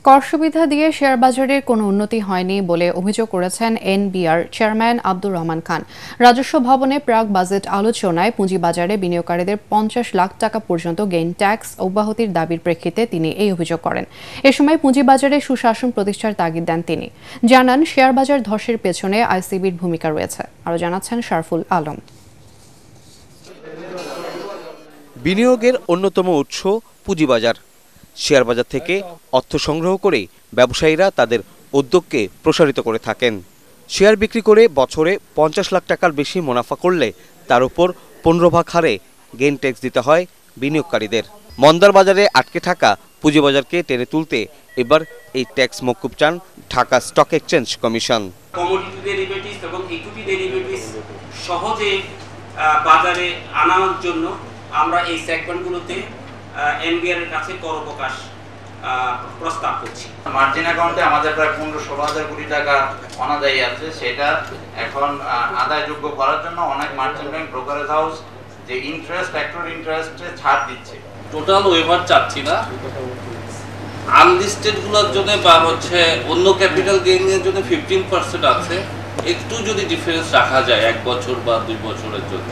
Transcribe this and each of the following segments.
কর সুবিধা দিয়ে শেয়ার বাজারের কোনো উন্নতি হয়নি বলে অভিযোগ করেছেন এনবিআর চেয়ারম্যান আব্দুর রহমান খান। রাজস্ব ভবনে প্রাক বাজেট আলোচনায় পুঁজিবাজারে বিনিয়োগকারীদের ৫০ লাখ টাকা পর্যন্ত গেইন ট্যাক্স অব্যাহতির দাবির প্রেক্ষিতে তিনি এই অভিযোগ করেন। এ সময় পুঁজিবাজারে সুশাসন প্রতিষ্ঠার তাগিদ দেন তিনি। জানান, শেয়ার বাজার ধসের পেছনে আইসিবির ভূমিকা রয়েছে। আরও জানাচ্ছেন শারফুল আলম। বিনিয়োগের অন্যতম উৎস পুঁজিবাজার। শেয়ার বাজার থেকে অর্থ সংগ্রহ করে ব্যবসায়ীরা তাদের উদ্যোগকে প্রসারিত করে থাকেন। শেয়ার বিক্রি করে বছরে ৫০ লাখ টাকার বেশি মুনাফা করলে তার উপর ১৫% হারে গেইন ট্যাক্স দিতে হয় বিনিয়োগকারীদের। মন্দার বাজারে আটকে থাকা পুঁজিবাজারকে টেনে তুলতে এবার এই ট্যাক্স মওকুফ চান Dhaka stock exchange commission. Commodity derivatives এবং ইকুইটি ডেরিভেটিভস সহজে বাজারে আনার জন্য আমরা এই সেগমেন্টগুলোতে এনবিআর এর কাছে কর প্রকাশ প্রস্তাব করছি। মার্জিন অ্যাকাউন্টে আমাদের প্রায় ১৫-১৬ হাজার কোটি টাকা অনাদায়ী আছে, সেটা এখন আদায়যোগ্য করার জন্য অনেক মার্চেন্ট ব্যাংক, ব্রোকারেজ হাউস যে ইন্টারেস্ট, ফ্যাক্টর ইন্টারেস্টে ছাড় দিচ্ছে। টোটাল ওয়েভার চাচ্ছি না, আনলিস্টেড গুলোর জন্য বা অন্য ক্যাপিটাল গেইনের জন্য 15% আছে, একটু যদি ডিফারেন্স রাখা যায় 1 বছর বা 2 বছরের জন্য।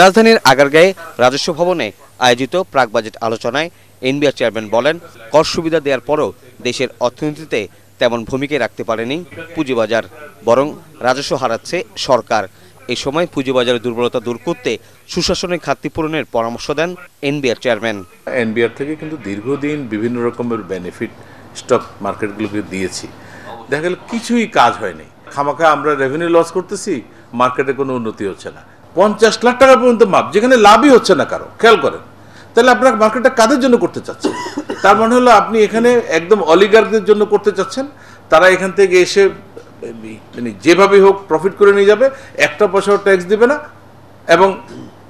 রাজধানীর আগারগাঁয়ে রাজস্ব ভবনে আয়োজিত প্রাক বাজেট আলোচনায় এনবিআর চেয়ারম্যান বলেন, কর সুবিধা দেওয়ার পরও দেশের অর্থনীতিতে তেমন ভূমিকা রাখতে পারেনি পুঁজিবাজার, বরং রাজস্ব হারাচ্ছে সরকার। এই সময় পুঁজিবাজারের দুর্বলতা দূর করতে সুশাসনের ঘাটতি পূরণের পরামর্শ দেন এনবিআর চেয়ারম্যান। এনবিআর থেকে কিন্তু দীর্ঘদিন বিভিন্ন রকমের বেনিফিট স্টক মার্কেটগুলোকে দিয়েছি, দেখা গেল কিছুই কাজ হয়নি। খামাখা আমরা রেভিনিউ লস করতেছি, মার্কেটে কোনো উন্নতি হচ্ছে না। ৫০ লাখ টাকা পর্যন্ত মাপ, যেখানে লাভই হচ্ছে না কারো। খেয়াল করেন, তাহলে আপনার মার্কেটটা কাদের জন্য করতে চাচ্ছেন? তার মানে হলো আপনি এখানে একদম অলিগার্কদের জন্য করতে চাচ্ছেন। তারা এখান থেকে এসে যেভাবে হোক প্রফিট করে নিয়ে যাবে, একটা পয়সাও ট্যাক্স দিবে না, এবং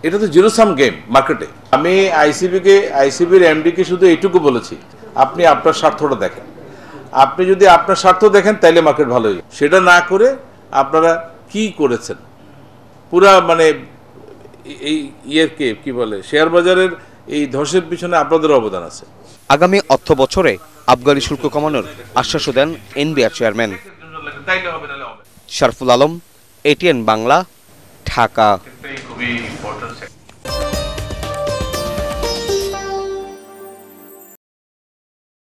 এটা তো জিরো সাম গেম মার্কেটে। আমি আইসিবির এমডিকে শুধু এইটুকু বলেছি, আপনি আপনার স্বার্থটা দেখেন। আপনি যদি আপনার স্বার্থ দেখেন তাইলে মার্কেট ভালো হয়ে যাবে। সেটা না করে আপনারা কি করেছেন, পুরা এই কি বলে শেয়ার বাজারের এই ধসের পিছনে আপনাদের অবদান আছে। আগামী অর্থ বছরে আবগারি শুল্ক কমানোর আশ্বাসও দেন NBR chairman. Sharful Alam, ATN Bangla, Dhaka.